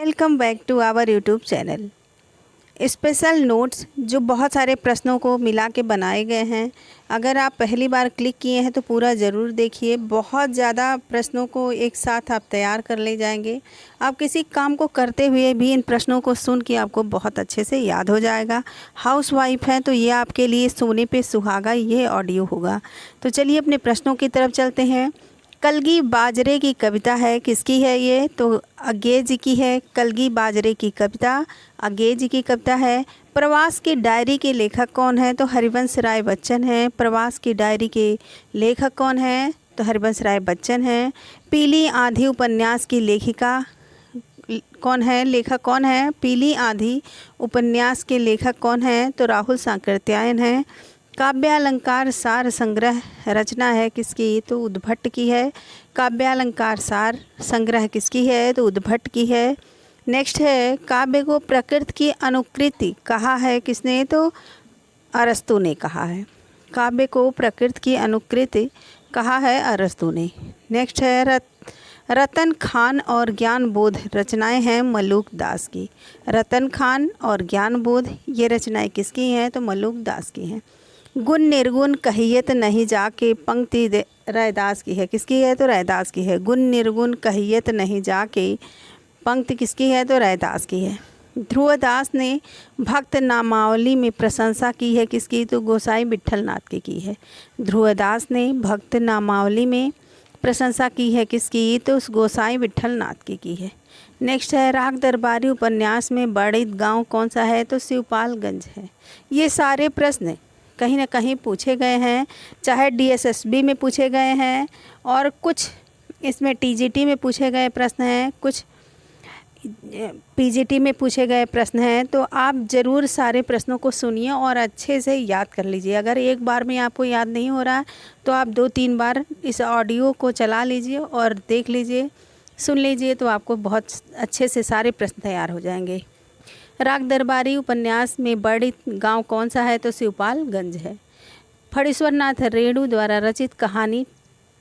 Welcome back to our YouTube channel. Special notes जो बहुत सारे प्रश्नों को मिला के बनाए गए हैं। अगर आप पहली बार क्लिक किए हैं तो पूरा ज़रूर देखिए। बहुत ज़्यादा प्रश्नों को एक साथ आप तैयार कर ले जाएंगे। आप किसी काम को करते हुए भी इन प्रश्नों को सुन के आपको बहुत अच्छे से याद हो जाएगा। हाउस वाइफ हैं तो ये आपके लिए सोने पे सुहागा ये ऑडियो होगा। तो चलिए अपने प्रश्नों की तरफ चलते हैं। कलगी बाजरे की कविता है, किसकी है ये? तो अज्ञे जी की है। कलगी बाजरे की कविता अज्ञे जी की कविता है। प्रवास की डायरी के लेखक कौन है? तो हरिवंश राय बच्चन है। प्रवास की डायरी के लेखक कौन है? तो हरिवंश राय बच्चन है। पीली आंधी उपन्यास की लेखिका कौन है? लेखक कौन है? पीली आंधी उपन्यास के लेखक कौन है? तो राहुल सांकृत्यायन है। काव्यालंकार सार संग्रह रचना है किसकी? तो उद्भट की है। काव्यालंकार सार संग्रह किसकी है? तो उद्भट की है। नेक्स्ट है, काव्य को प्रकृति की अनुकृति कहा है किसने? तो अरस्तु ने कहा है। काव्य को प्रकृति की अनुकृति कहा है अरस्तु ने। नेक्स्ट है, रतन खान और ज्ञान बोध रचनाएं हैं मलूक दास की। रतन खान और ज्ञान बोध ये रचनाएं किसकी हैं? तो मलूक दास की हैं। गुण निर्गुण कहियत नहीं जाके पंक्ति रैदास की है। किसकी है? तो रैदास की है। गुण निर्गुण कहियत नहीं जाके पंक्ति किसकी है? तो रैदास की है। ध्रुवदास ने भक्त नामावली में प्रशंसा की है किसकी? तो गोसाई विट्ठलनाथ की है। ध्रुवदास ने भक्त नामावली में प्रशंसा की है किसकी? तो उस गोसाई विट्ठलनाथ की है। नेक्स्ट है, राग दरबारी उपन्यास में वर्णित गांव कौन सा है? तो शिवपालगंज है। ये सारे प्रश्न कहीं ना कहीं पूछे गए हैं, चाहे डीएसएसबी में पूछे गए हैं और कुछ इसमें टीजीटी में पूछे गए प्रश्न हैं, कुछ पीजीटी में पूछे गए प्रश्न हैं। तो आप ज़रूर सारे प्रश्नों को सुनिए और अच्छे से याद कर लीजिए। अगर एक बार में आपको याद नहीं हो रहा है तो आप 2-3 बार इस ऑडियो को चला लीजिए और देख लीजिए, सुन लीजिए, तो आपको बहुत अच्छे से सारे प्रश्न तैयार हो जाएंगे। राग दरबारी उपन्यास में वर्णित गांव कौन सा है? तो शिवपालगंज है। फणीश्वर नाथ रेणु द्वारा रचित कहानी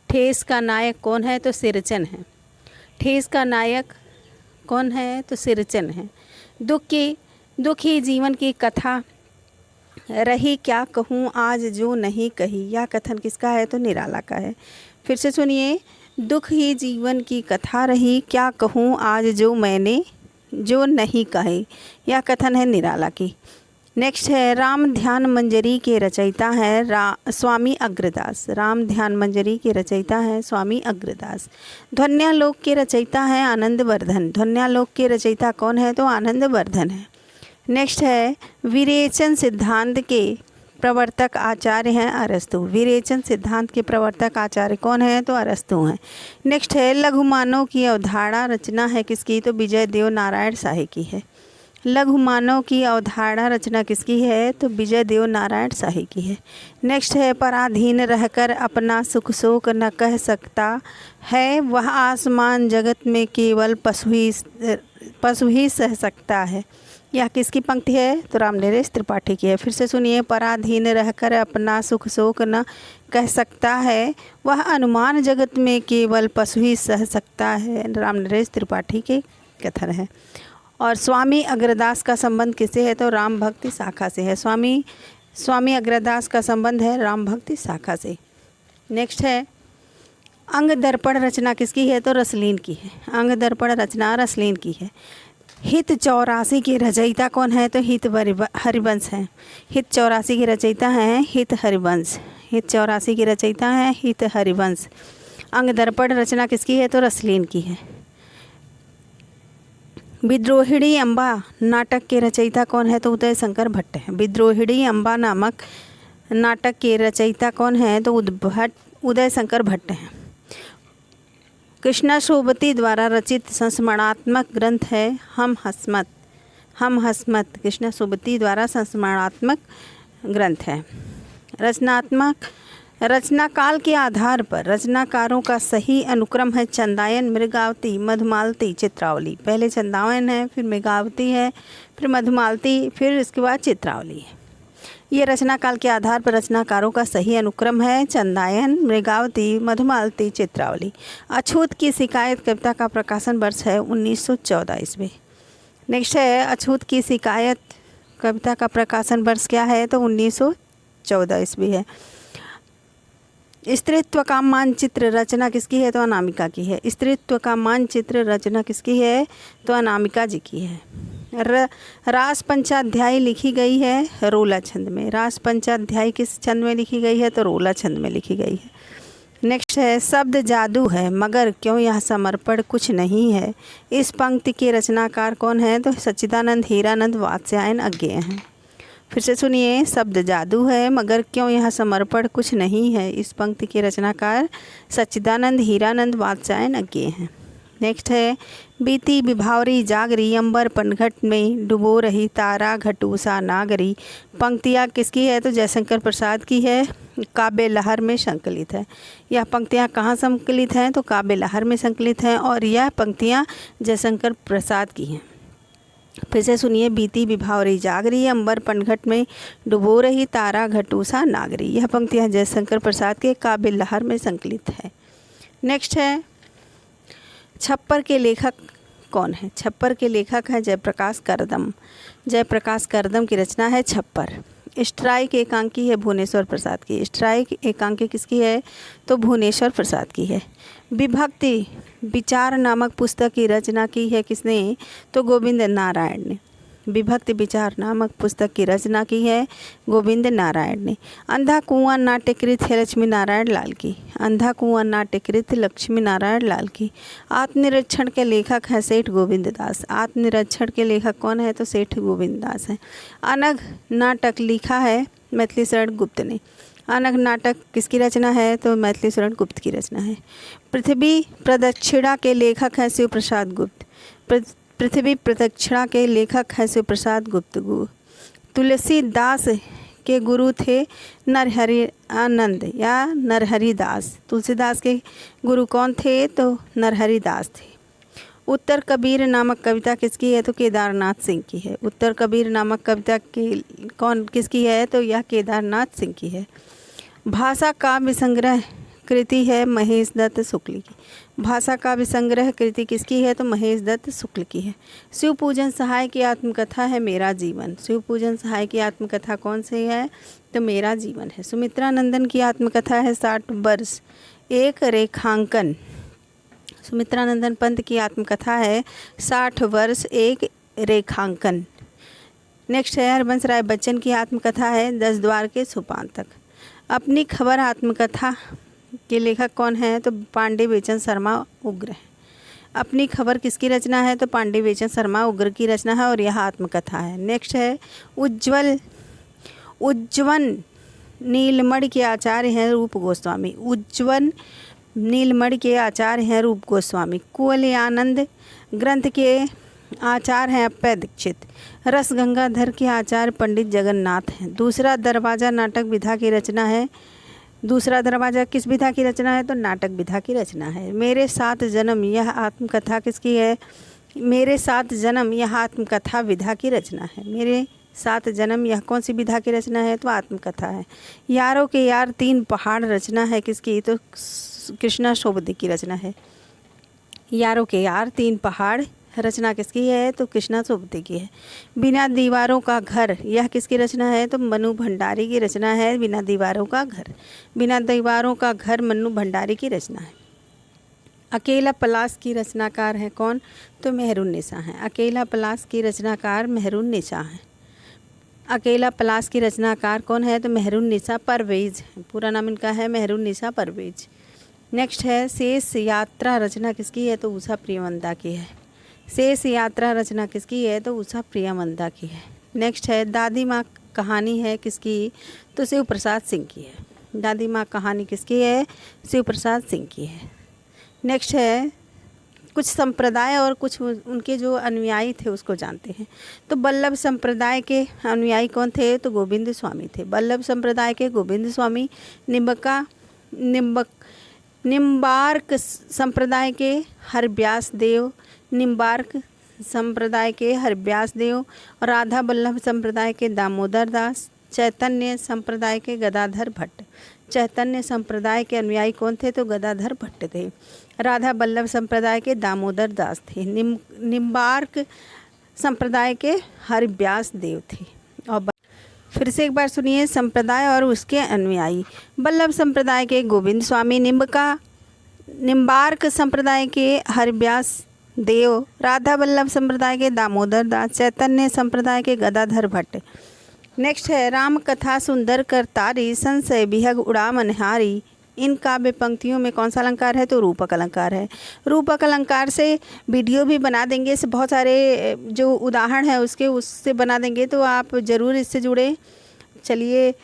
ठेस का नायक कौन है? तो सिरचन है। ठेस का नायक कौन है? तो सिरचन है। दुखी जीवन की कथा रही क्या कहूँ आज जो नहीं कही, यह कथन किसका है? तो निराला का है। फिर से सुनिए, दुख ही जीवन की कथा रही क्या कहूँ आज जो नहीं कहे, यह कथन है निराला की। नेक्स्ट है, राम ध्यान मंजरी के रचयिता है स्वामी अग्रदास। राम ध्यान मंजरी के रचयिता है स्वामी अग्रदास। ध्वन्यालोक के रचयिता है आनंदवर्धन। ध्वन्यालोक के रचयिता कौन है? तो आनंदवर्धन है। नेक्स्ट है, विरेचन सिद्धांत के प्रवर्तक आचार्य हैं अरस्तु। विरेचन सिद्धांत के प्रवर्तक आचार्य कौन है? तो अरस्तु हैं। नेक्स्ट है, लघुमानव की अवधारणा रचना है किसकी? तो विजय देव नारायण शाही की है। लघुमानव की अवधारणा रचना किसकी है? तो विजय देव नारायण शाही की है। नेक्स्ट है, पराधीन रहकर अपना सुख शोक न कह सकता है, वह आसमान जगत में केवल पशु ही सह सकता है, यह किसकी पंक्ति है? तो रामनरेश त्रिपाठी की है। फिर से सुनिए, पराधीन रहकर अपना सुख शोक न कह सकता है, वह अनुमान जगत में केवल पशु ही सह सकता है, रामनरेश त्रिपाठी के कथन है। और स्वामी अग्रदास का संबंध किससे है? तो राम भक्ति शाखा से है। स्वामी अग्रदास का संबंध है राम भक्ति शाखा से। नेक्स्ट है, अंग दर्पण रचना किसकी है? तो रसलीन की है। अंग दर्पण रचना रसलीन की है। हित 84 के रचयिता कौन है? तो हित हरिवंश हैं। हित 84 के रचयिता हैं हित हरिवंश। हित 84 के रचयिता हैं हित हरिवंश। अंग दर्पण रचना किसकी है? तो रसलीन की है। विद्रोहिणी अम्बा नाटक के रचयिता कौन है? तो उदय शंकर भट्ट है। विद्रोहिणी अम्बा नामक नाटक के रचयिता कौन है? तो उदय शंकर भट्ट हैं। कृष्णा सोबती द्वारा रचित संस्मरणात्मक ग्रंथ है हम हस्मत। कृष्णा सोबती द्वारा संस्मरणात्मक ग्रंथ है। रचना काल के आधार पर रचनाकारों का सही अनुक्रम है चंदायन, मृगावती, मधुमालती, चित्रावली। पहले चंदायन है, फिर मृगावती है, फिर मधुमालती, फिर इसके बाद चित्रावली है। ये रचना काल के आधार पर रचनाकारों का सही अनुक्रम है चंदायन, मृगावती, मधुमालती, चित्रावली। अछूत की शिकायत कविता का प्रकाशन वर्ष है 1914 ईस्वी। नेक्स्ट है अछूत की शिकायत कविता का प्रकाशन वर्ष क्या है, तो 1914 ईस्वी है। स्त्रीत्व का मानचित्र रचना किसकी है, तो अनामिका की है। स्त्रीत्व का मानचित्र रचना किसकी है, तो अनामिका जी की है। रास पंचाध्यायी लिखी गई है रोला छंद में। रास पंचाध्यायी किस छंद में लिखी गई है, तो रोला छंद में लिखी गई है। नेक्स्ट है शब्द जादू है मगर क्यों यह समर्पण कुछ नहीं है। इस पंक्ति के रचनाकार कौन है, तो सच्चिदानंद हीरानंद वात्स्यायन अज्ञेय हैं। फिर से सुनिए, शब्द जादू है मगर क्यों यह समर्पण कुछ नहीं है। इस पंक्ति के रचनाकार सच्चिदानंद हीरानंद वात्स्यायन अज्ञेय हैं। नेक्स्ट है बीती विभावरी जागरी अंबर पनघट में डुबो रही तारा घटूसा नागरी। पंक्तियाँ किसकी है, तो जयशंकर प्रसाद की है, काव्य लहर में संकलित है। यह पंक्तियाँ कहाँ संकलित हैं, तो काव्य लहर में संकलित हैं और यह पंक्तियाँ जयशंकर प्रसाद की हैं। फिर से सुनिए, बीती विभावरी जागरी अंबर पनघट में डुबो रही तारा घटूसा नागरी। यह पंक्तियाँ जयशंकर प्रसाद के काव्य लहर में संकलित है। नेक्स्ट है छप्पर के लेखक कौन है। छप्पर के लेखक हैं जयप्रकाश करदम। जयप्रकाश करदम की रचना है छप्पर। स्ट्राइक एकांकी है भुवनेश्वर प्रसाद की। स्ट्राइक एकांकी किसकी है, तो भुवनेश्वर प्रसाद की है। विभक्ति विचार नामक पुस्तक की रचना की है किसने, तो गोविंद नारायण ने। विभक्ति विचार नामक पुस्तक की रचना की है गोविंद नारायण ने। अंधा कुआं नाट्यकृत है लक्ष्मी नारायण लाल की। अंधा कुआं नाट्यकृत लक्ष्मी नारायण लाल की। आत्मनिरीक्षण के लेखक हैं सेठ गोविंद दास। आत्मनिरीक्षण के लेखक कौन है, तो सेठ गोविंद दास हैं। अनघ नाटक लिखा है मैथिली शरण गुप्त ने। अनघ नाटक किसकी रचना है, तो मैथिली शरण गुप्त की रचना है। पृथ्वी प्रदक्षिणा के लेखक हैं शिव प्रसाद गुप्त। पृथ्वी प्रदक्षिणा के लेखक हैं शिव प्रसाद गुप्त। तुलसीदास के गुरु थे नरहरि आनंद या नरहरि दास। तुलसीदास के गुरु कौन थे, तो नरहरि दास थे। उत्तर कबीर नामक कविता किसकी है, तो केदारनाथ सिंह की है। उत्तर कबीर नामक कविता किसकी है, तो यह केदारनाथ सिंह की है। भाषा काव्य संग्रह कृति है महेश दत्त शुक्ल की। भाषा काव्य संग्रह कृति किसकी है, तो महेश दत्त शुक्ल की है। शिव पूजन सहाय की आत्मकथा है मेरा जीवन। शिव पूजन सहाय की आत्मकथा कौन सी है, तो मेरा जीवन है। सुमित्रा नंदन की आत्मकथा है 60 वर्ष एक रेखांकन। सुमित्रा नंदन पंत की आत्मकथा है 60 वर्ष एक रेखांकन। नेक्स्ट है हरबंस राय बच्चन की आत्मकथा है 10 द्वार के सुपांतक। अपनी खबर आत्मकथा के लेखक कौन है, तो पांडे बेचन शर्मा उग्र है। अपनी खबर किसकी रचना है, तो पांडे बेचन शर्मा उग्र की रचना है और यह आत्मकथा है। नेक्स्ट है उज्जवल नीलमणि के आचार्य हैं रूप गोस्वामी। उज्जवल नीलमणि के आचार्य हैं रूप गोस्वामी। कुवलयानंद ग्रंथ के आचार्य हैं अप्पय दीक्षित। रस गंगाधर के आचार्य पंडित जगन्नाथ हैं। दूसरा दरवाज़ा नाटक विधा की रचना है। दूसरा दरवाज़ा किस विधा की रचना है, तो नाटक विधा की रचना है। मेरे सात जन्म यह आत्मकथा किसकी है, मेरे सात जन्म यह आत्मकथा विधा की रचना है। मेरे सात जन्म यह कौन सी विधा की रचना है, तो आत्मकथा है। यारों के यार 3 पहाड़ रचना है किसकी, तो कृष्णा शोभदी की रचना है। यारों के यार 3 पहाड़ रचना किसकी है, तो कृष्णा शोभदी की है। बिना दीवारों का घर यह किसकी रचना है, तो मनु भंडारी की रचना है। बिना दीवारों का घर, बिना दीवारों का घर मनु भंडारी की रचना है। अकेला पलाश की रचनाकार है कौन, तो मेहरुन्निसा हैं। अकेला पलाश की रचनाकार मेहरुन्निसा हैं। अकेला पलाश की रचनाकार कौन है, तो मेहरुन्निसा परवेज है। पूरा नाम इनका है मेहरुन्निसा परवेज। नेक्स्ट है शेष यात्रा रचना किसकी है, तो उषा प्रियमंदा की है। शेष यात्रा रचना किसकी है, तो उषा प्रियमंदा की है। नेक्स्ट है दादी माँ कहानी है किसकी, तो शिव प्रसाद सिंह की है। दादी माँ कहानी किसकी है, शिव प्रसाद सिंह की है। नेक्स्ट है कुछ संप्रदाय और कुछ उनके जो अनुयायी थे उसको जानते हैं। तो बल्लभ संप्रदाय के अनुयायी कौन थे, तो गोविंद स्वामी थे। बल्लभ संप्रदाय के गोविंद स्वामी। निम्बार्क संप्रदाय के हरव्यास देव। निम्बार्क संप्रदाय के हरव्यास देव और राधा बल्लभ संप्रदाय के दामोदर दास। चैतन्य संप्रदाय के गदाधर भट्ट। चैतन्य संप्रदाय के अनुयायी कौन थे, तो गदाधर भट्ट थे। राधा बल्लभ संप्रदाय के दामोदर दास थे। निम्बार्क संप्रदाय के हरिव्यास देव थे। और फिर से एक बार सुनिए, संप्रदाय और उसके अनुयायी। वल्लभ संप्रदाय के गोविंद स्वामी निम्बार्क संप्रदाय के हरिव्यास देव, राधा वल्लभ संप्रदाय के दामोदर दास, चैतन्य संप्रदाय के गदाधर भट्ट। नेक्स्ट है राम कथा सुंदर करतारी, संशय विहग उड़ा मनहारी। इन काव्य पंक्तियों में कौन सा अलंकार है? तो रूपक अलंकार है। रूपक अलंकार से वीडियो भी बना देंगे, इससे बहुत सारे जो उदाहरण है उससे बना देंगे, तो आप ज़रूर इससे जुड़े। चलिए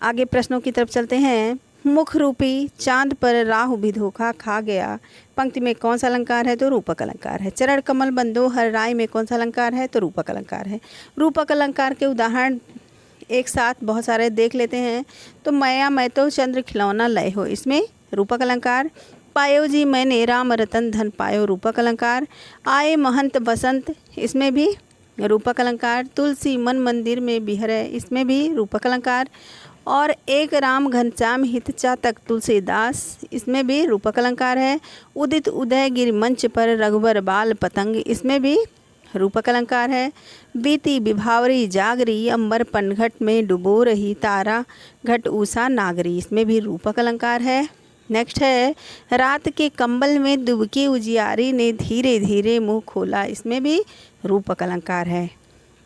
आगे प्रश्नों की तरफ चलते हैं। मुख रूपी चांद पर राहु भी धोखा खा गया, पंक्ति में कौन सा अलंकार है? तो रूपक अलंकार है। चरण कमल बंदो हर राय में कौन सा अलंकार है? तो रूपक अलंकार है। रूपक अलंकार के उदाहरण एक साथ बहुत सारे देख लेते हैं। तो मैया मैं तो चंद्र खिलौना लय हो, इसमें रूपक अलंकार। पायो जी मैंने राम रतन धन पायो, रूपक अलंकार। आए महंत बसंत, इसमें भी रूपक अलंकार। तुलसी मन मंदिर में बिहरे, इसमें भी रूपक अलंकार। और एक राम घनश्याम हित चातक तुलसीदास, इसमें भी रूपक अलंकार है। उदित उदय गिर मंच पर रघुबर बाल पतंग, इसमें भी रूपक अलंकार है। बीती विभावरी जागरी, अंबर पनघट में डुबो रही तारा, घट उषा नागरी, इसमें भी रूपक अलंकार है। नेक्स्ट है रात के कंबल में दुबकी उजियारी ने धीरे धीरे मुंह खोला, इसमें भी रूपक अलंकार है।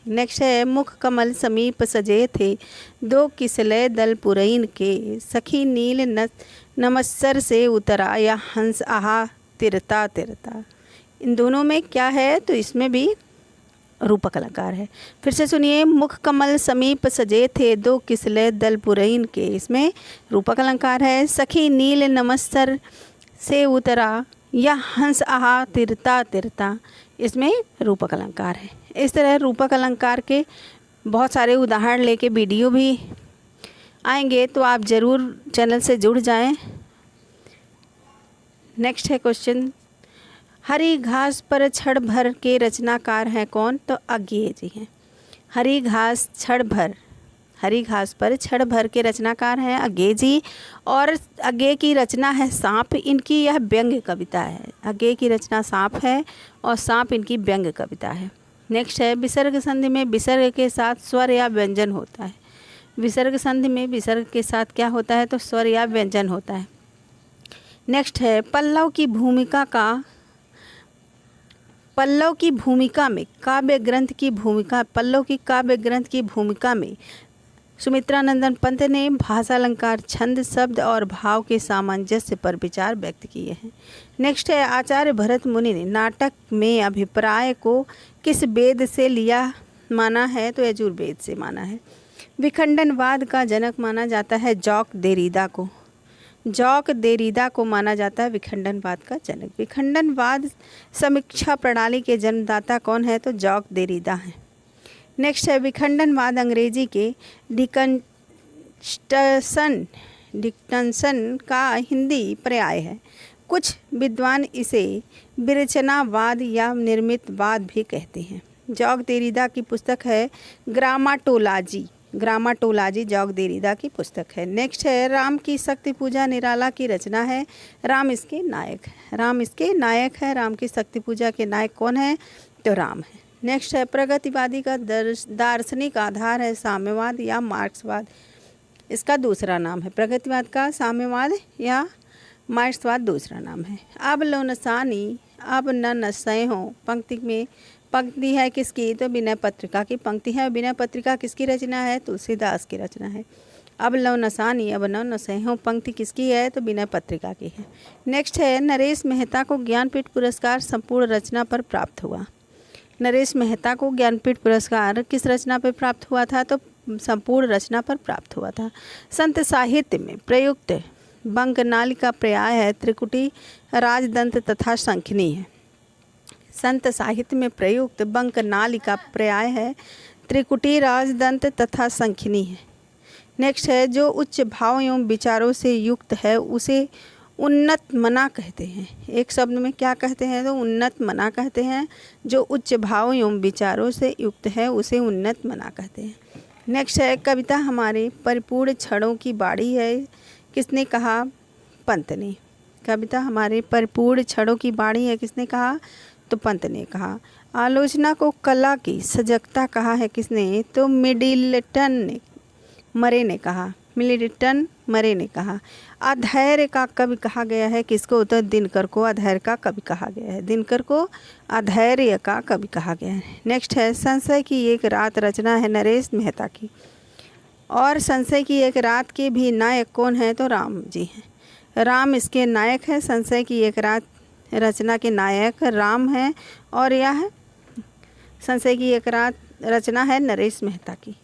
नेक्स्ट है मुख कमल समीप सजे थे, दो किसलय दल पुरैन के, सखी नील नमस्सर से उतरा या हंस आहा तिरता तिरता। इन दोनों में क्या है? तो इसमें भी रूपक अलंकार है। फिर से सुनिए, मुख कमल समीप सजे थे, दो किसलय दल पुरैन के, इसमें रूपक अलंकार है। सखी नील नमस्सर से उतरा या हंस आहा तिरता तिरता, इसमें रूपक अलंकार है। इस तरह रूपक अलंकार के बहुत सारे उदाहरण लेके वीडियो भी आएंगे, तो आप ज़रूर चैनल से जुड़ जाएं। नेक्स्ट है क्वेश्चन, हरी घास पर छड़ भर के रचनाकार हैं कौन? तो अज्ञेय जी हैं। हरी घास पर छड़ भर के रचनाकार हैं अज्ञेय जी। और अज्ञेय की रचना है सांप, इनकी यह व्यंग्य कविता है। अज्ञेय की रचना सांप है और सांप इनकी व्यंग्य कविता है। नेक्स्ट है विसर्ग संधि में विसर्ग के साथ स्वर या व्यंजन होता है। विसर्ग संधि में विसर्ग के साथ क्या होता है? तो स्वर या व्यंजन होता है। नेक्स्ट है पल्लव की भूमिका में काव्य ग्रंथ की भूमिका, पल्लव की काव्य ग्रंथ की भूमिका में सुमित्रानंदन पंत ने भाषा अलंकार, छंद, शब्द और भाव के सामंजस्य पर विचार व्यक्त किए हैं। नेक्स्ट है आचार्य भरत मुनि ने नाटक में अभिप्राय को किस वेद से लिया माना है? तो यजुर्वेद से माना है। विखंडनवाद का जनक माना जाता है जॉक देरिदा को। जॉक देरिदा को माना जाता है विखंडनवाद का जनक। विखंडनवाद समीक्षा प्रणाली के जन्मदाता कौन है? तो जॉक देरिदा हैं। नेक्स्ट है विखंडनवाद अंग्रेजी के डिक्टनसन का हिंदी पर्याय है। कुछ विद्वान इसे विरचनावाद या निर्मितवाद भी कहते हैं। जॉक देरिदा की पुस्तक है ग्रामाटोलॉजी जॉक देरिदा की पुस्तक है। नेक्स्ट है राम की शक्ति पूजा निराला की रचना है। राम इसके नायक है। राम की शक्ति पूजा के नायक कौन है? तो राम है। नेक्स्ट है प्रगतिवादी का दार्शनिक आधार है साम्यवाद या मार्क्सवाद, इसका दूसरा नाम है। प्रगतिवाद का साम्यवाद या मार्क्सवाद दूसरा नाम है। अब लो नसानी अब न नशे हो, पंक्ति है किसकी? तो विनय पत्रिका की पंक्ति है। विनय पत्रिका किसकी रचना है? तुलसीदास की रचना है। अब लव नसानी अब न नशे हो, पंक्ति किसकी है? तो विनय पत्रिका की है। नेक्स्ट है नरेश मेहता को ज्ञानपीठ पुरस्कार संपूर्ण रचना पर प्राप्त हुआ। नरेश मेहता को ज्ञानपीठ पुरस्कार किस रचना पर प्राप्त हुआ था? तो संपूर्ण रचना पर प्राप्त हुआ था। संत साहित्य में प्रयुक्त बंकनाली का पर्याय है त्रिकुटी, राजदंत तथा शंखिनी है। संत साहित्य में प्रयुक्त बंकनाली का पर्याय है त्रिकुटी, राजदंत तथा शंखिनी है। नेक्स्ट है जो उच्च भाव एवं विचारों से युक्त है उसे उन्नत मना कहते हैं। एक शब्द में क्या कहते हैं? तो उन्नत मना कहते हैं। जो उच्च भाव एवं विचारों से युक्त है उसे उन्नत मना कहते हैं। नेक्स्ट है कविता हमारे परिपूर्ण क्षणों की बाड़ी है, किसने कहा? पंत ने। कविता हमारे परिपूर्ण क्षणों की बाड़ी है, किसने कहा? तो पंत ने कहा। आलोचना को कला की सजगता कहा है किसने? तो मिडिलटन मरे ने कहा। मिडिलटन मरे ने कहा। अधैर्य का कवि कहा गया है किसको? तो दिनकर को अधैर्य का कवि कहा गया है। दिनकर को अधैर्य का कवि कहा गया है। नेक्स्ट है संशय की एक रात रचना है नरेश मेहता की। और संशय की एक रात के भी नायक कौन है? तो राम जी हैं। राम इसके नायक है। संशय की एक रात रचना के नायक राम हैं और यह संशय की एक रात रचना है नरेश मेहता की।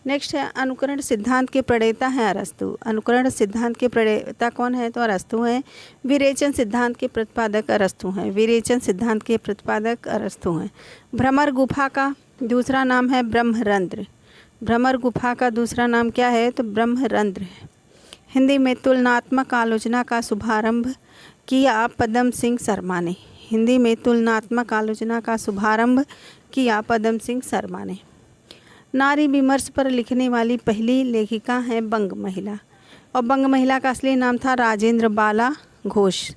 नेक्स्ट है अनुकरण सिद्धांत के प्रणेता हैं अरस्तु। अनुकरण सिद्धांत के प्रणेता कौन है? तो अरस्तु हैं। विरेचन सिद्धांत के प्रतिपादक अरस्तु हैं। विरेचन सिद्धांत के प्रतिपादक अरस्तु हैं। भ्रमर गुफा का दूसरा नाम है ब्रह्मरंध्र। भ्रमर गुफा का दूसरा नाम क्या है? तो ब्रह्मरंध्र है। हिंदी में तुलनात्मक आलोचना का शुभारंभ किया पदम सिंह शर्मा ने। हिंदी में तुलनात्मक आलोचना का शुभारंभ किया पदम सिंह शर्मा ने। नारी विमर्श पर लिखने वाली पहली लेखिका है बंग महिला और बंग महिला का असली नाम था राजेंद्र बाला घोष।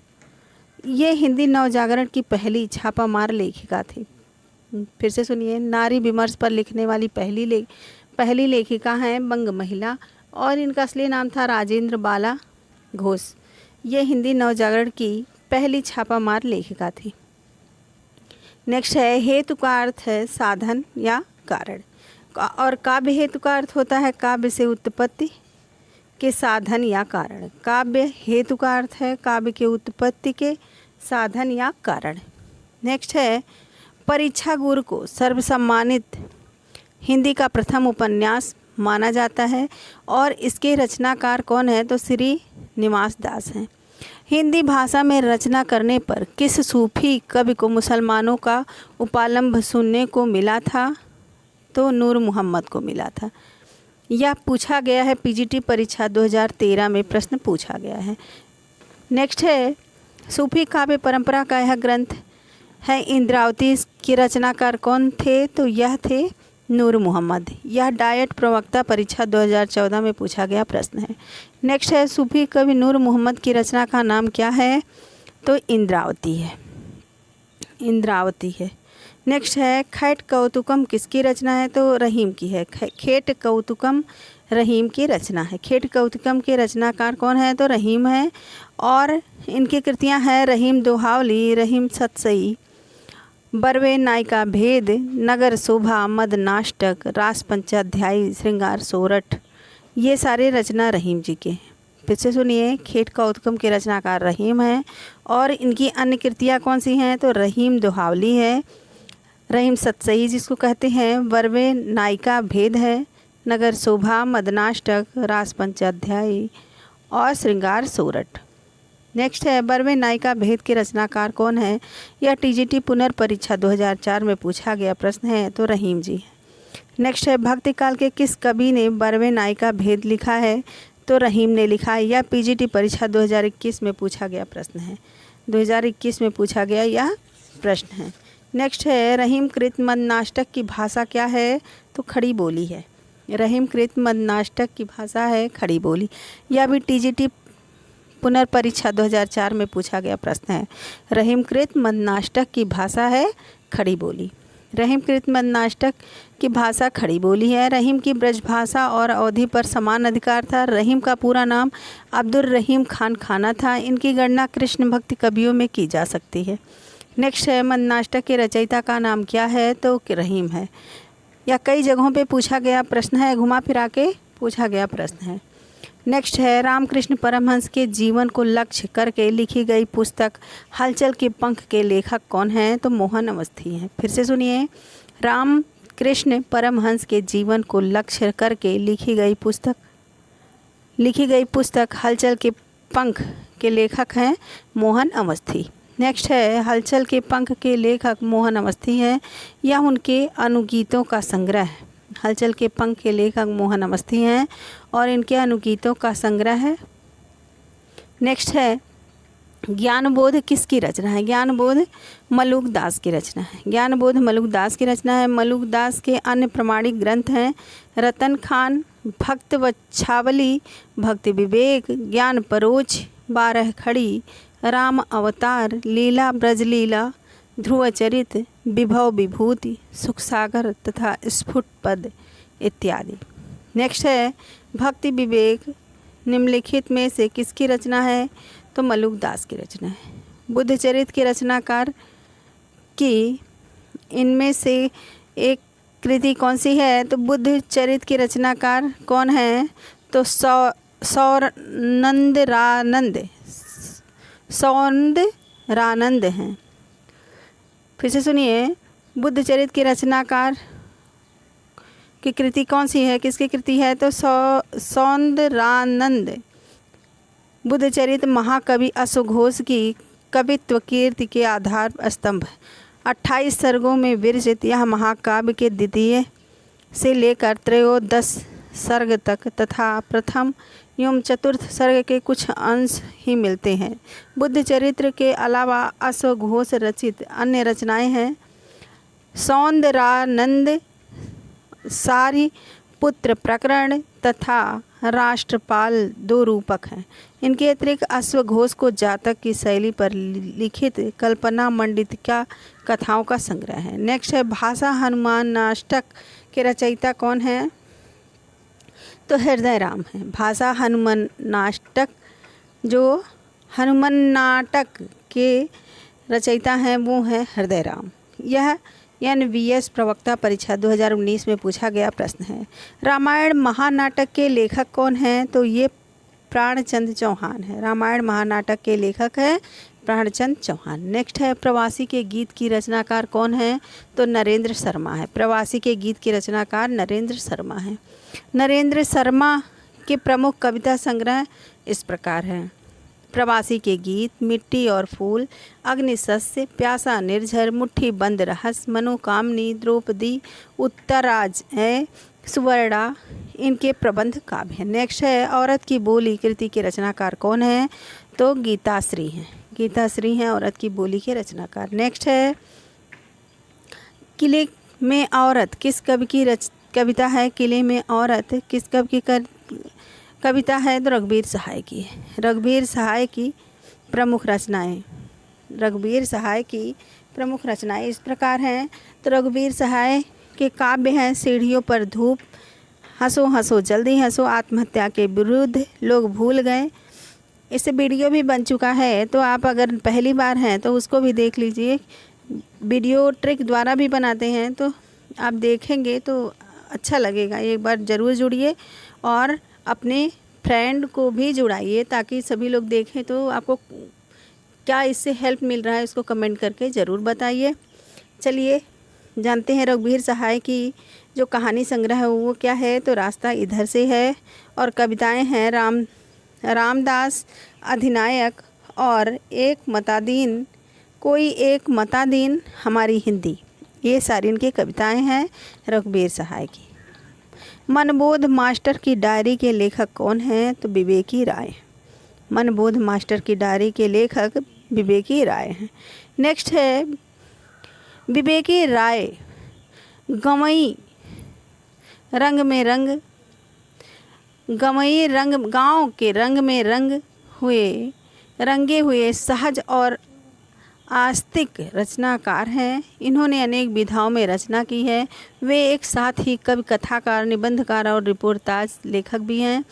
ये हिंदी नवजागरण की पहली छापामार लेखिका थी। फिर से सुनिए, नारी विमर्श पर लिखने वाली पहली लेखिका है बंग महिला और इनका असली नाम था राजेंद्र बाला घोष। ये हिंदी नवजागरण की पहली छापामार लेखिका थी। नेक्स्ट है हेतु का अर्थ है साधन या कारण और काव्य हेतु का अर्थ होता है काव्य से उत्पत्ति के साधन या कारण। काव्य हेतु का अर्थ है काव्य के उत्पत्ति के साधन या कारण। नेक्स्ट है परीक्षा गुरु को सर्वसम्मानित हिंदी का प्रथम उपन्यास माना जाता है और इसके रचनाकार कौन है? तो श्री निवास दास हैं। हिंदी भाषा में रचना करने पर किस सूफी कवि को मुसलमानों का उपालंब सुनने को मिला था? तो नूर मोहम्मद को मिला था। यह पूछा गया है पीजीटी परीक्षा 2013 में प्रश्न पूछा गया है। नेक्स्ट है सूफी काव्य परंपरा का यह ग्रंथ है इंद्रावती के रचनाकार कौन थे? तो यह थे नूर मोहम्मद। यह डायट प्रवक्ता परीक्षा 2014 में पूछा गया प्रश्न है। नेक्स्ट है सूफी कवि नूर मोहम्मद की रचना का नाम क्या है? तो इंद्रावती है। इंद्रावती है। नेक्स्ट है खैट कौतुकम किसकी रचना है? तो रहीम की है। खेट कौतुकम रहीम की रचना है। खेट कौतुकम के रचनाकार कौन है? तो रहीम है और इनकी कृतियां हैं रहीम दोहावली, रहीम सतसई, बरवे नायिका भेद, नगर शोभा, मद नाष्टक, रास पंचाध्यायी, श्रृंगार सोरठ। ये सारे रचना रहीम जी के हैं। फिर से सुनिए, खेट कौतुकम के रचनाकार रहीम हैं और इनकी अन्य कृतियाँ कौन सी हैं? तो रहीम दोहावली है, रहीम सतसई जिसको कहते हैं, बरवे नायिका भेद है, नगर शोभा, मदनाष्टक, रास पंचाध्यायी और श्रृंगार सोरठ। नेक्स्ट है बरवे नायिका भेद के रचनाकार कौन है? यह टीजीटी पुनर्परीक्षा 2004 में पूछा गया प्रश्न है, तो रहीम जी है। नेक्स्ट है भक्ति काल के किस कवि ने बरवे नायिका भेद लिखा है? तो रहीम ने लिखा है। यह पीजीटी परीक्षा 2021 में पूछा गया प्रश्न है। 2021 में पूछा गया यह प्रश्न है। नेक्स्ट है रहीम कृत मदनाष्टक की भाषा क्या है? तो खड़ी बोली है। रहीम कृत मदनाष्टक की भाषा है खड़ी बोली। यह भी टीजीटी पुनर्परीक्षा 2004 में पूछा गया प्रश्न है। रहीम कृत मदनाष्टक की भाषा है खड़ी बोली। रहीम कृत मदनाष्टक की भाषा खड़ी बोली है। रहीम की ब्रजभाषा और अवधि पर समान अधिकार था। रहीम का पूरा नाम अब्दुल रहीम खान खाना था। इनकी गणना कृष्ण भक्ति कवियों में की जा सकती है। नेक्स्ट है मदनाष्टक के रचयिता का नाम क्या है? तो रहीम है। या कई जगहों पे पूछा गया प्रश्न है, घुमा फिरा के पूछा गया प्रश्न है। नेक्स्ट है रामकृष्ण परमहंस के जीवन को लक्ष्य करके लिखी गई पुस्तक हलचल के पंख के लेखक कौन हैं? तो मोहन अवस्थी हैं। फिर से सुनिए, रामकृष्ण परमहंस के जीवन को लक्ष्य करके लिखी गई पुस्तक हलचल के पंख के लेखक हैं मोहन अवस्थी। नेक्स्ट है हलचल के पंख के लेखक मोहन अवस्थी हैं। यह उनके अनुगीतों का संग्रह है। हलचल के पंख के लेखक मोहन अवस्थी हैं और इनके अनुगीतों का संग्रह है। नेक्स्ट है ज्ञानबोध किसकी रचना है? ज्ञानबोध मलुक दास की रचना है। ज्ञानबोध मलुक दास की रचना है। मलुक दास के अन्य प्रमाणिक ग्रंथ हैं रतन खान, भक्त वच्छावली, भक्ति विवेक, ज्ञान परोच, 12 खड़ी, राम अवतार, लीला ब्रजलीला, ध्रुवचरित, विभव विभूति, सुख सागर तथा स्फुट पद इत्यादि। नेक्स्ट है भक्ति विवेक, निम्नलिखित में से किसकी रचना है? तो मलुकदास की रचना है। बुद्ध चरित के रचनाकार की इनमें से एक कृति कौन सी है? तो बुद्ध चरित के रचनाकार कौन है? तो सौंदरानंद हैं। फिर से सुनिए, बुद्ध चरित के रचनाकार की कृति कौन सी है? किसकी कृति है? तो सौंदरानंद। बुद्ध चरित महाकवि अश्वघोष की कवित्व कीर्ति के आधार स्तंभ। 28 सर्गों में विरचित यह महाकाव्य के द्वितीय से लेकर त्रयोदश सर्ग तक तथा प्रथम एवं चतुर्थ सर्ग के कुछ अंश ही मिलते हैं। बुद्ध चरित्र के अलावा अश्वघोष रचित अन्य रचनाएं हैं सौंदरानंद, सारी पुत्र प्रकरण तथा राष्ट्रपाल 2 रूपक हैं। इनके अतिरिक्त अश्वघोष को जातक की शैली पर लिखित कल्पना मंडितिका कथाओं का संग्रह है। नेक्स्ट है भाषा हनुमान नाटक के रचयिता कौन है? तो हृदय राम है। भाषा हनुमान नाटक, जो हनुमान नाटक के रचयिता हैं वो है हृदय राम। यह NVS प्रवक्ता परीक्षा 2019 में पूछा गया प्रश्न है। रामायण महानाटक के लेखक कौन हैं? तो ये प्राणचंद चौहान है। रामायण महानाटक के लेखक है प्राणचंद चौहान। नेक्स्ट है प्रवासी के गीत की रचनाकार कौन है? तो नरेंद्र शर्मा है। प्रवासी के गीत के रचनाकार नरेंद्र शर्मा है। नरेंद्र शर्मा के प्रमुख कविता संग्रह इस प्रकार हैं: प्रवासी के गीत, मिट्टी और फूल, अग्निशस्य, प्यासा निर्झर, मुट्ठी बंद रहस्य, मनोकामनी, द्रौपदी, उत्तराज है, सुवर्णा इनके प्रबंध काव्य हैं। नेक्स्ट है औरत की बोली कृति के रचनाकार कौन है? तो गीताश्री हैं। गीताश्री हैं औरत की बोली के रचनाकार। नेक्स्ट है किले में औरत किस कवि की कविता है? किले में औरत किस कवि की कविता है? तो रघुवीर सहाय की है। रघुवीर सहाय की प्रमुख रचनाएं इस प्रकार हैं। तो रघुवीर सहाय के काव्य हैं सीढ़ियों पर धूप, हंसो हंसो जल्दी हंसो, आत्महत्या के विरुद्ध, लोग भूल गए। इससे वीडियो भी बन चुका है, तो आप अगर पहली बार हैं तो उसको भी देख लीजिए। वीडियो ट्रिक द्वारा भी बनाते हैं, तो आप देखेंगे तो अच्छा लगेगा। एक बार ज़रूर जुड़िए और अपने फ्रेंड को भी जुड़ाइए ताकि सभी लोग देखें। तो आपको क्या इससे हेल्प मिल रहा है उसको कमेंट करके ज़रूर बताइए। चलिए जानते हैं रघुवीर सहाय की जो कहानी संग्रह है वो क्या है? तो रास्ता इधर से है और कविताएं हैं रामदास अधिनायक और एक मतादीन, कोई एक मतादीन हमारी हिंदी, ये सारी इनकी कविताएं हैं रघुवीर सहाय की। मनबोध मास्टर की डायरी के लेखक कौन हैं? तो विवेकी राय। मनबोध मास्टर की डायरी के लेखक विवेकी राय हैं। नेक्स्ट है विवेकी राय गवई रंग में रंग, गवई रंग गाँव के रंग में रंगे हुए सहज और आस्तिक रचनाकार हैं। इन्होंने अनेक विधाओं में रचना की है। वे एक साथ ही कवि, कथाकार, निबंधकार और रिपोर्टाज लेखक भी हैं।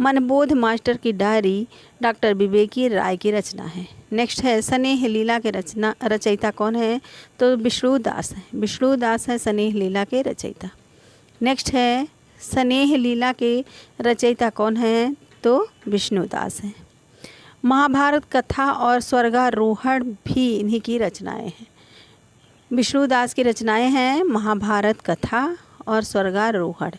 मनबोध मास्टर की डायरी डॉक्टर विवेकी राय की रचना है। नेक्स्ट है स्नेह लीला के रचयिता कौन है? तो विष्णुदास है। विष्णुदास है स्नेह लीला के रचयिता। नेक्स्ट है स्नेह लीला के रचयिता कौन है? तो विष्णुदास है। महाभारत कथा और स्वर्गारोहण भी इन्हीं की रचनाएं हैं। विष्णुदास की रचनाएं हैं महाभारत कथा और स्वर्गारोहण।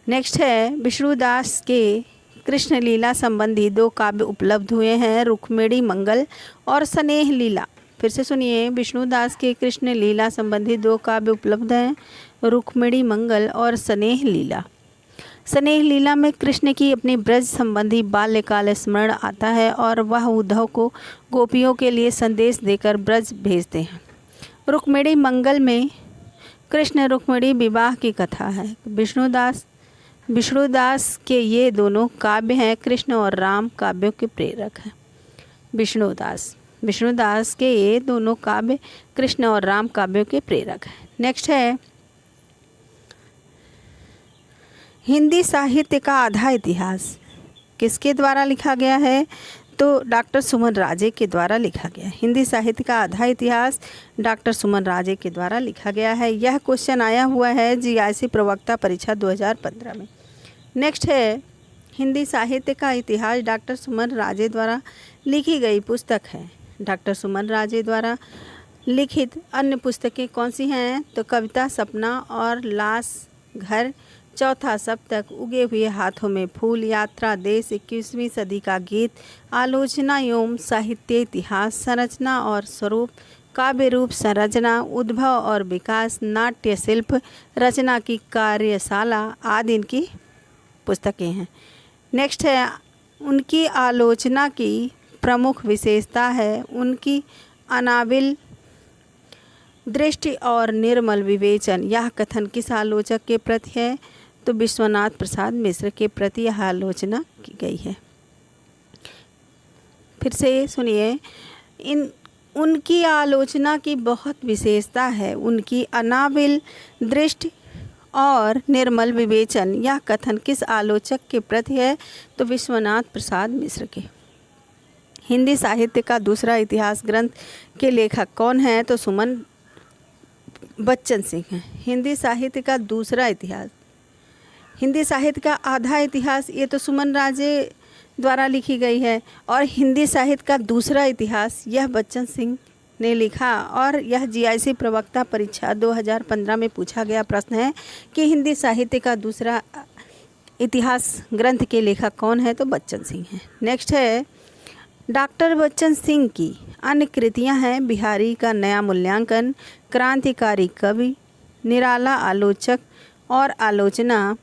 नेक्स्ट है विष्णुदास के कृष्ण लीला संबंधी 2 काव्य उपलब्ध हुए हैं, रुक्मिणी मंगल और स्नेह लीला। फिर से सुनिए, विष्णुदास के कृष्ण लीला संबंधी 2 काव्य उपलब्ध हैं, रुक्मिणी मंगल और स्नेह लीला। स्नेह लीला में कृष्ण की अपनी ब्रज संबंधी बाल्यकाल स्मरण आता है और वह उद्धव को गोपियों के लिए संदेश देकर ब्रज भेजते हैं। रुक्मिणी मंगल में कृष्ण रुक्मिणी विवाह की कथा है। विष्णुदास के ये दोनों काव्य हैं कृष्ण और राम काव्यों के प्रेरक हैं। विष्णुदास विष्णुदास के ये दोनों काव्य कृष्ण और राम काव्यों के प्रेरक हैं। नेक्स्ट है हिंदी साहित्य का आधा इतिहास किसके द्वारा लिखा गया है? तो डॉक्टर सुमन राजे के द्वारा लिखा गया है। हिंदी साहित्य का आधा इतिहास डॉक्टर सुमन राजे के द्वारा लिखा गया है। यह क्वेश्चन आया हुआ है जीआईसी प्रवक्ता परीक्षा 2015 में। नेक्स्ट है हिंदी साहित्य का इतिहास डॉक्टर सुमन राजे द्वारा लिखी गई पुस्तक है। डॉक्टर सुमन राजे द्वारा लिखित अन्य पुस्तकें कौन सी हैं? तो कविता सपना और लाश घर, चौथा सप्तक, उगे हुए हाथों में फूल, यात्रा देश, 21वीं सदी का गीत, आलोचना एवं साहित्य इतिहास, संरचना और स्वरूप, काव्य रूप संरचना, उद्भव और विकास, नाट्य शिल्प रचना की कार्यशाला आदि इनकी पुस्तकें हैं। नेक्स्ट है उनकी आलोचना की प्रमुख विशेषता है उनकी अनाविल दृष्टि और निर्मल विवेचन। यह कथन किस आलोचक के प्रति है? तो विश्वनाथ प्रसाद मिश्र के प्रति यह आलोचना की गई है। फिर से सुनिए, उनकी आलोचना की बहुत विशेषता है उनकी अनाविल दृष्टि और निर्मल विवेचन। यह कथन किस आलोचक के प्रति है? तो विश्वनाथ प्रसाद मिश्र के। हिंदी साहित्य का दूसरा इतिहास ग्रंथ के लेखक कौन है? तो सुमन बच्चन सिंह हैं। हिंदी साहित्य का दूसरा इतिहास, हिंदी साहित्य का आधा इतिहास ये तो सुमन राजे द्वारा लिखी गई है, और हिंदी साहित्य का दूसरा इतिहास यह बच्चन सिंह ने लिखा। और यह जीआईसी प्रवक्ता परीक्षा 2015 में पूछा गया प्रश्न है कि हिंदी साहित्य का दूसरा इतिहास ग्रंथ के लेखक कौन है? तो बच्चन सिंह हैं। नेक्स्ट है डॉक्टर बच्चन सिंह की अन्य कृतियां हैं बिहारी का नया मूल्यांकन, क्रांतिकारी कवि, निराला आलोचक और आलोचना,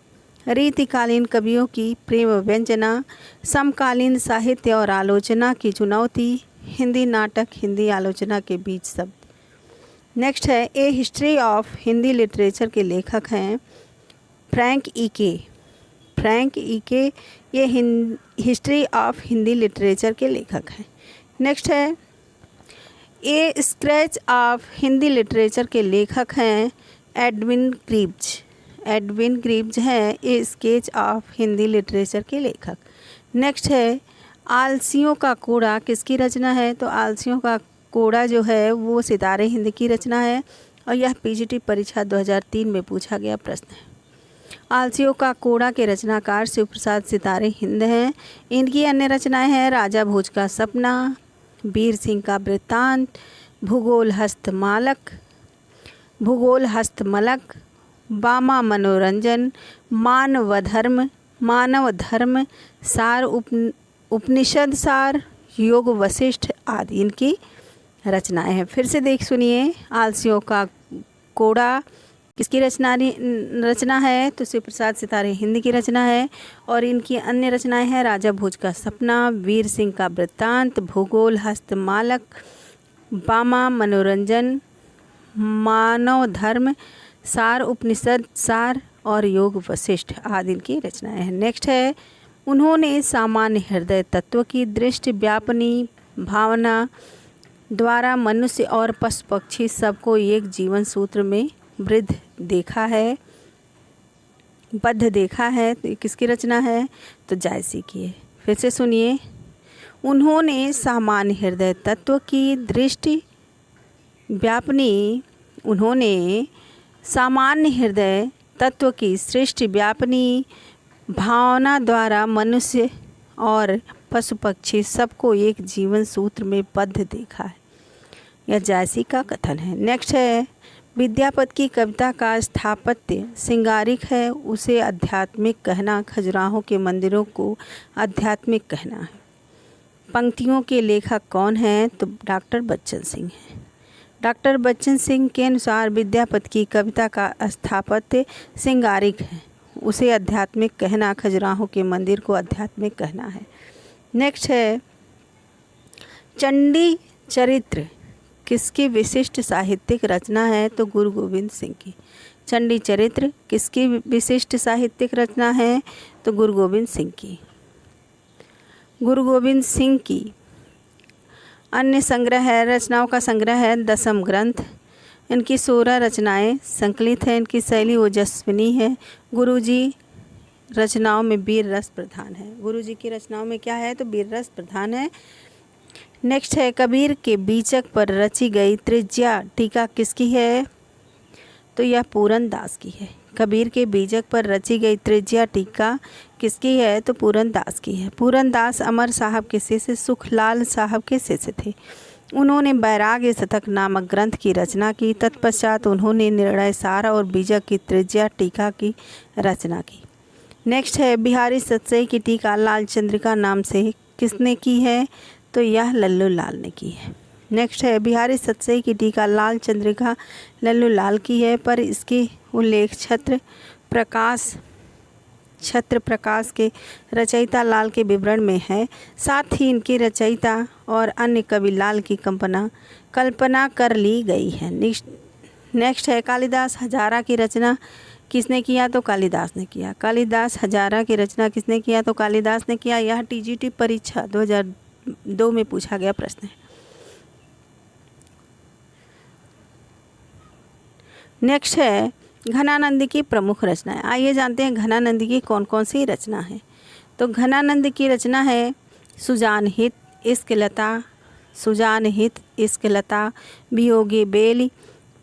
रीतिकालीन कवियों की प्रेम व्यंजना, समकालीन साहित्य और आलोचना की चुनौती, हिंदी नाटक हिंदी आलोचना के बीच शब्द। नेक्स्ट है ए हिस्ट्री ऑफ हिंदी लिटरेचर के लेखक हैं फ्रैंक ईके। फ्रैंक ईके ये हिस्ट्री ऑफ हिंदी लिटरेचर के लेखक हैं। नेक्स्ट है ए स्क्रैच ऑफ हिंदी लिटरेचर के लेखक हैं एडविन ग्रीव्ज। एडविन ग्रीव्ज हैं ए स्केच ऑफ हिंदी लिटरेचर के लेखक। नेक्स्ट है आलसियों का कोड़ा किसकी रचना है? तो आलसियों का कोड़ा जो है वो सितारे हिंद की रचना है, और यह पीजीटी परीक्षा 2003 में पूछा गया प्रश्न है। आलसियों का कोड़ा के रचनाकार शिव प्रसाद सितारे हिंद हैं। इनकी अन्य रचनाएं हैं राजा भोज का सपना, वीर सिंह का वृत्तांत, भूगोल हस्तमलक, बामा मनोरंजन, मानव धर्म सार, उपनिषद सार, योग वशिष्ठ आदि इनकी रचनाएं हैं। फिर से देख सुनिए, आलसियों का कोड़ा किसकी रचना है? तो शिव प्रसाद सितारे हिंद की रचना है, और इनकी अन्य रचनाएं हैं राजा भोज का सपना, वीर सिंह का वृत्तांत, भूगोल हस्तमालक, बामा मनोरंजन, मानव धर्म सार, उपनिषद सार और योग वशिष्ठ आदि इनकी रचनाएं हैं। नेक्स्ट है उन्होंने सामान्य हृदय तत्व की दृष्टि व्यापनी भावना द्वारा मनुष्य और पशु पक्षी सबको एक जीवन सूत्र में बद्ध देखा है। तो किसकी रचना है? तो जायसी की है। फिर से सुनिए, उन्होंने सामान्य हृदय तत्व की दृष्टि व्यापनी, उन्होंने सामान्य हृदय तत्व की सृष्टि व्यापनी भावना द्वारा मनुष्य और पशु पक्षी सबको एक जीवन सूत्र में बद्ध देखा है। यह जायसी का कथन है। नेक्स्ट है विद्यापति की कविता का स्थापत्य सिंगारिक है, उसे आध्यात्मिक कहना, खजुराहो के मंदिरों को आध्यात्मिक कहना है। पंक्तियों के लेखक कौन हैं? तो डॉक्टर बच्चन सिंह हैं। डॉक्टर बच्चन सिंह के अनुसार विद्यापति की कविता का स्थापत्य सिंगारिक है, उसे आध्यात्मिक कहना, खजुराहो के मंदिर को आध्यात्मिक कहना है। नेक्स्ट है चंडी चरित्र किसकी विशिष्ट साहित्यिक रचना है? तो गुरु गोविंद सिंह की। चंडी चरित्र किसकी विशिष्ट साहित्यिक रचना है? तो गुरु गोविंद सिंह की। गुरु गोविंद सिंह की अन्य संग्रह है, रचनाओं का संग्रह है दसम ग्रंथ। इनकी 16 रचनाएं संकलित हैं। इनकी शैली ओजस्विनी है। गुरुजी रचनाओं में वीर रस प्रधान है। गुरुजी की रचनाओं में क्या है तो वीर रस प्रधान है। नेक्स्ट है कबीर के बीचक पर रची गई त्रिज्या टीका किसकी है तो यह पूरन दास की है। कबीर के बीजक पर रची गई त्रिज्या टीका किसकी है तो पूरन दास की है। पूरन दास अमर साहब के शिष्य सुखलाल साहब के शिष्य थे। उन्होंने वैराग्य शतक नामक ग्रंथ की रचना की। तत्पश्चात उन्होंने निर्णय सार और बीजक की त्रिज्या टीका की रचना की। नेक्स्ट है बिहारी सतसई की टीका लाल चंद्रिका नाम से किसने की है तो यह लल्लू लाल ने की है। नेक्स्ट है बिहारी सतसई की टीका लाल चंद्रिका लल्लू लाल की है, पर इसके उल्लेख छत्र प्रकाश के रचयिता लाल के विवरण में है। साथ ही इनके रचयिता और अन्य कवि लाल की कल्पना कर ली गई है। नेक्स्ट है कालिदास हजारा की रचना किसने किया तो कालिदास ने किया। कालिदास हजारा की रचना किसने किया तो कालिदास ने किया। यह टीजीटी परीक्षा 2002 में पूछा गया प्रश्न है। नेक्स्ट है घनानंद की प्रमुख रचनाएं। आइए जानते हैं घनानंद की कौन कौन सी रचना है। तो घनानंद की रचना है सुजान हित इश्क लता, वियोगी बेली,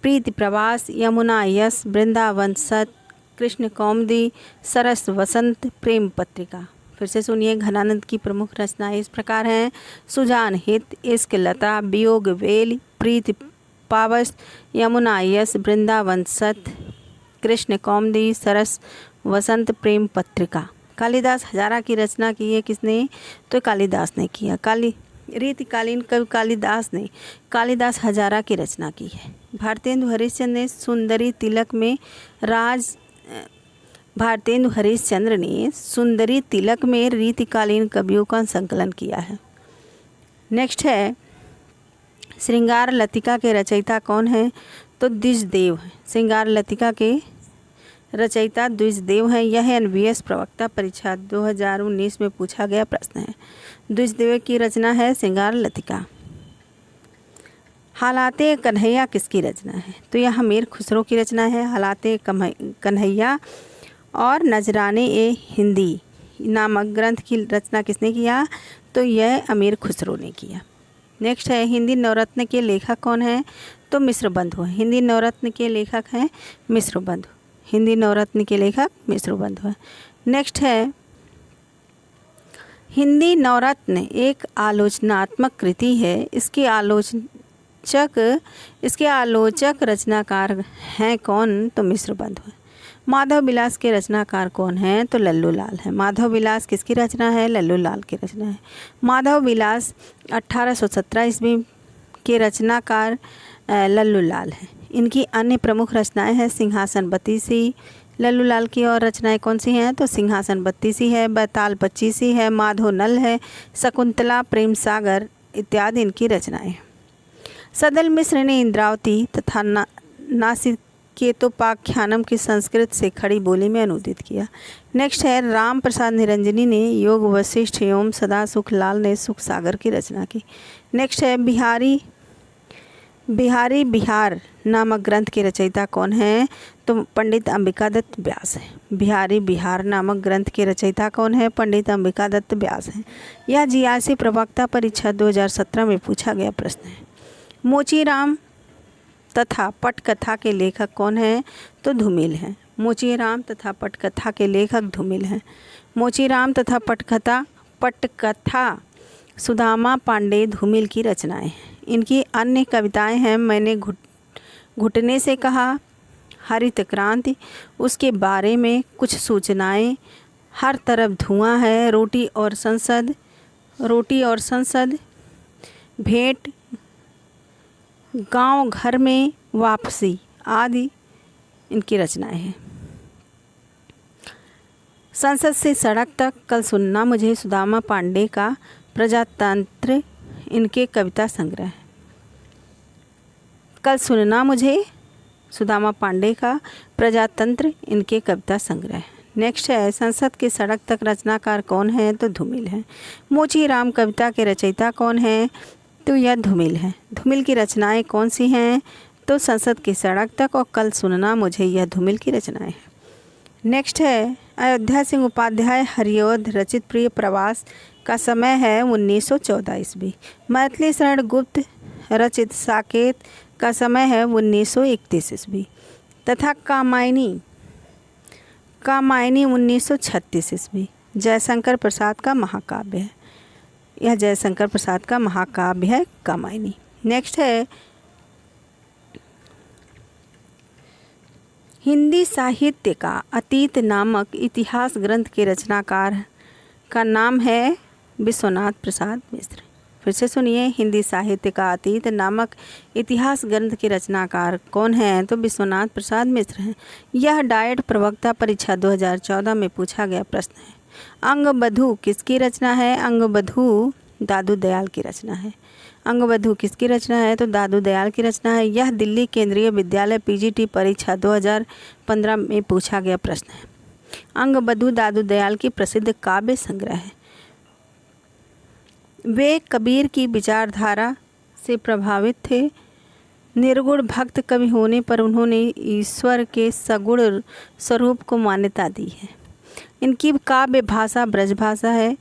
प्रीति प्रवास, यमुना यस, वृंदावन सत, कृष्ण कौमुदी, सरस वसंत, प्रेम पत्रिका। फिर से सुनिए घनानंद की प्रमुख रचनाएं इस प्रकार हैं। सुजान हित, इश्क लता, वियोग बेली, प्रीति पावस, यमुना यस, वृंदावन सत, कृष्ण कौमुदी, सरस वसंत, प्रेम पत्रिका। कालिदास हजारा की रचना की है किसने तो कालिदास ने किया। रीतिकालीन कवि कालिदास हजारा की रचना की है। भारतेंदु हरिश्चंद्र ने सुंदरी तिलक में रीतिकालीन कवियों का संकलन किया है। नेक्स्ट है श्रृंगार लतिका के रचयिता कौन है तो द्विजदेव है। श्रृंगार लतिका के रचयिता द्विजदेव हैं। यह एनवीएस प्रवक्ता परीक्षा 2019 में पूछा गया प्रश्न है। द्विजदेव की रचना है श्रृंगार लतिका। हालाते कन्हैया किसकी रचना है तो यह अमीर खुसरो की रचना है। हालाते कन्हैया और नजराने ए हिंदी नामक ग्रंथ की रचना किसने किया तो यह अमीर खुसरो ने किया। नेक्स्ट है हिंदी नवरत्न के लेखक कौन है तो मिश्र बंधु है। हिंदी नवरत्न के लेखक हैं मिश्र बंधु है। नेक्स्ट है हिंदी नवरत्न एक आलोचनात्मक कृति है। इसके आलोचक रचनाकार हैं कौन तो मिश्र बंधु है। माधव विलास के रचनाकार कौन हैं तो लल्लू लाल है। माधव विलास किसकी रचना है लल्लू लाल की रचना है। माधव विलास 1817 ईस्वी के रचनाकार लल्लू लाल है। इनकी अन्य प्रमुख रचनाएं हैं सिंहासन बत्तीसी। लल्लू लाल की और रचनाएं कौन सी हैं तो सिंहासन बत्तीसी है, बैताल पच्चीसी है, माधो नल है, शकुंतला, प्रेम सागर इत्यादि इनकी रचनाएं। सदल मिश्र ने इंद्रावती तथा नासिकेतोपाख्यानम की संस्कृत से खड़ी बोली में अनुदित किया। नेक्स्ट है राम प्रसाद निरंजनी ने योग वशिष्ठ एवं सदा सुखलाल ने सुख सागर की रचना की। नेक्स्ट है बिहार नामक ग्रंथ के रचयिता कौन है तो पंडित अंबिका दत्त व्यास है। बिहार नामक ग्रंथ के रचयिता कौन है पंडित अंबिका दत्त व्यास हैं। यह जीआरसी प्रवक्ता परीक्षा 2017 में पूछा गया प्रश्न है। मोचीराम तथा पटकथा के लेखक कौन हैं तो धूमिल हैं। मोचीराम तथा पटकथा के लेखक धूमिल हैं। मोचीराम तथा पटकथा सुदामा पांडे धूमिल की रचनाएं हैं। इनकी अन्य कविताएं हैं मैंने घुटने से कहा, हरित क्रांति, उसके बारे में कुछ सूचनाएं, हर तरफ धुआं है, रोटी और संसद, भेंट, गांव घर में वापसी आदि इनकी रचनाएं हैं। संसद से सड़क तक, कल सुनना मुझे, सुदामा पांडे का प्रजातंत्र इनके कविता संग्रह है। कल सुनना मुझे, सुदामा पांडे का प्रजातंत्र इनके कविता संग्रह है। नेक्स्ट है संसद के सड़क तक रचनाकार कौन है तो धूमिल है। मोचीराम कविता के रचयिता कौन है तो यह धूमिल है। धूमिल की रचनाएं कौन सी हैं? तो संसद की सड़क तक और कल सुनना मुझे, यह धूमिल की रचनाएं हैं। नेक्स्ट है अयोध्या सिंह उपाध्याय हरिऔध रचित प्रिय प्रवास का समय है 1914 ईस्वी। मैथिली शरण गुप्त रचित साकेत का समय है 1931 ईस्वी। तथा कामायनी 1936 ईस्वी। जयशंकर प्रसाद का महाकाव्य है, यह जयशंकर प्रसाद का महाकाव्य है कामायनी। नेक्स्ट है हिंदी साहित्य का अतीत नामक इतिहास ग्रंथ के रचनाकार का नाम है विश्वनाथ प्रसाद मिश्र। फिर से सुनिए, हिंदी साहित्य का अतीत नामक इतिहास ग्रंथ के रचनाकार कौन हैं? तो विश्वनाथ प्रसाद मिश्र हैं। यह डाइट प्रवक्ता परीक्षा 2014 में पूछा गया प्रश्न है। अंगबधू किसकी रचना है? अंगबधू दादू दयाल की रचना है। अंगबधू किसकी रचना है? तो दादू दयाल की रचना है। यह दिल्ली केंद्रीय विद्यालय पीजीटी परीक्षा 2015 में पूछा गया प्रश्न है। अंगबधू दादू दयाल की प्रसिद्ध काव्य संग्रह है। वे कबीर की विचारधारा से प्रभावित थे। निर्गुण भक्त कवि होने पर उन्होंने ईश्वर के सगुण स्वरूप को मान्यता दी है। इनकी काव्य भाषा ब्रजभाषा है,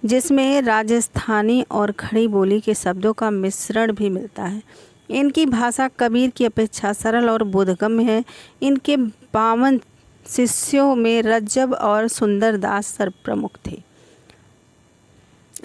जिसमें राजस्थानी और खड़ी बोली के शब्दों का मिश्रण भी मिलता है। इनकी भाषा कबीर की अपेक्षा सरल और बोधगम्य है। इनके 52 शिष्यों में रज्जब और सुंदरदास सर्वप्रमुख थे।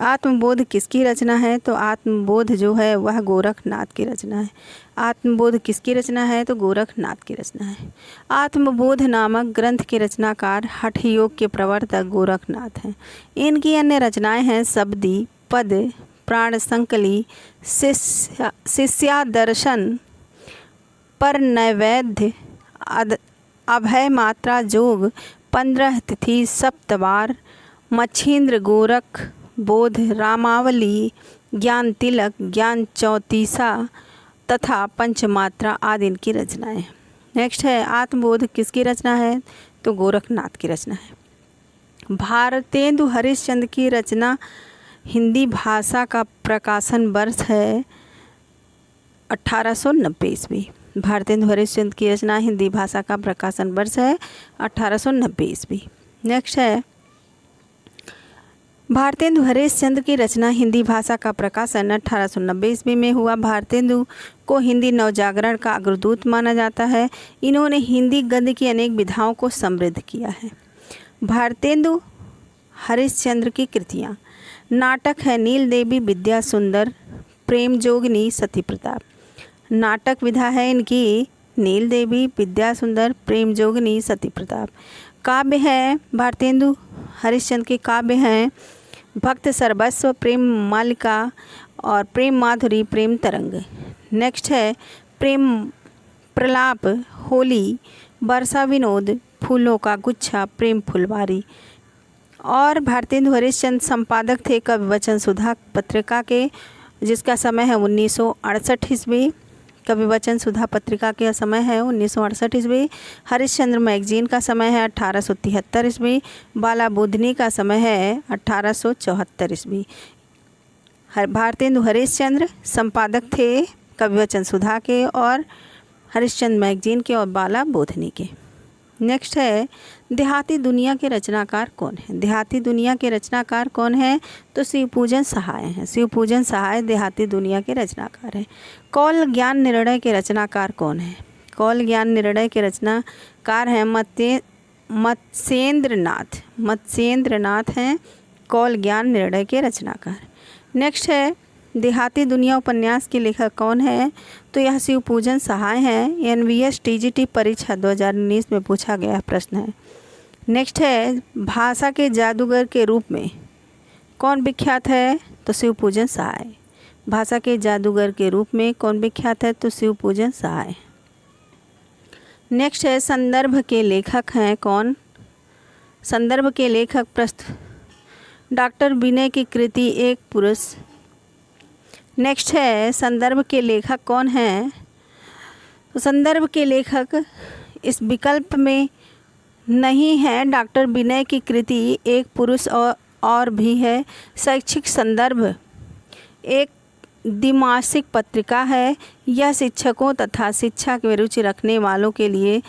आत्मबोध किसकी रचना है? तो आत्मबोध जो है वह गोरखनाथ की रचना है। आत्मबोध किसकी रचना है? तो गोरखनाथ की रचना है। आत्मबोध नामक ग्रंथ के रचनाकार हठ योग के प्रवर्तक गोरखनाथ हैं। इनकी अन्य रचनाएं हैं शबदी, पद, प्राण संकली, शिष्यादर्शन, पर नैवेद्य, अभय मात्रा जोग, 15 तिथि, सप्तवार, मच्छिंद्र, गोरख बोध, रामावली, ज्ञान तिलक, ज्ञान चौतीसा तथा पंचमात्रा आदि इनकी रचनाएं। नेक्स्ट है आत्मबोध किसकी रचना है? तो गोरखनाथ की रचना है। भारतेंदु हरिश्चंद्र की रचना हिंदी भाषा का प्रकाशन वर्ष है 1890 ईस्वी। भारतेंदु हरिश्चंद्र की रचना हिंदी भाषा का प्रकाशन वर्ष है 1890 ईस्वी। नेक्स्ट है भारतेंदु हरिश्चंद्र की रचना हिंदी भाषा का प्रकाशन 1890 ईस्वी में हुआ। भारतेंदु को हिंदी नवजागरण का अग्रदूत माना जाता है। इन्होंने हिंदी गद्य की अनेक विधाओं को समृद्ध किया है। भारतेंदु हरिश्चंद्र की कृतियाँ नाटक है नील देवी, विद्या सुंदर, प्रेम जोगिनी, सती प्रताप। नाटक विधा है इनकी नील देवी, विद्या सुंदर, प्रेम जोगिनी, सती प्रताप। काव्य है भारतेंदु हरिश्चंद्र के काव्य हैं भक्त सर्वस्व, प्रेम मालिका और प्रेम माधुरी, प्रेम तरंग। नेक्स्ट है प्रेम प्रलाप, होली, वर्षा विनोद, फूलों का गुच्छा, प्रेम फुलवारी। और भारतेंदु हरिश्चंद्र संपादक थे कवि वचन सुधा पत्रिका के, जिसका समय है 1968 ईस्वी। कवि वचन सुधा पत्रिका का समय है 1968 ईस्वी। हरिश्चंद्र मैगजीन का समय है 1873 ईस्वी। बाला बोधनी का समय है 1874 ईस्वी। भारतेंदु हरिश्चंद्र संपादक थे कवि वचन सुधा के और हरिश्चंद्र मैगजीन के और बाला बोधनी के। नेक्स्ट है देहाती दुनिया के रचनाकार कौन है? देहाती दुनिया के रचनाकार कौन है? तो शिवपूजन सहाय हैं। शिवपूजन सहाय देहाती दुनिया के रचनाकार हैं। कौल ज्ञान निर्णय के रचनाकार कौन है? कौल ज्ञान निर्णय के रचनाकार हैं मत्स्येंद्रनाथ। मत्स्येंद्रनाथ हैं कौल ज्ञान निर्णय के रचनाकार। नेक्स्ट है देहाती दुनिया उपन्यास के लेखक कौन है? तो यह शिवपूजन सहाय हैं। NVS TGT परीक्षा 2019 में पूछा गया प्रश्न है। नेक्स्ट है भाषा के जादूगर के रूप में कौन विख्यात है? तो शिवपूजन सहाय। भाषा के जादूगर के रूप में कौन विख्यात है? तो शिवपूजन सहाय। नेक्स्ट है संदर्भ के लेखक हैं कौन? संदर्भ के लेखक डॉक्टर विनय की कृति एक पुरुष। नेक्स्ट है संदर्भ के लेखक कौन हैं? तो संदर्भ के लेखक इस विकल्प में नहीं है। डॉक्टर विनय की कृति एक पुरुष और भी है। शैक्षिक संदर्भ एक द्विमासिक पत्रिका है। यह शिक्षकों तथा शिक्षा में रुचि रखने वालों के लिए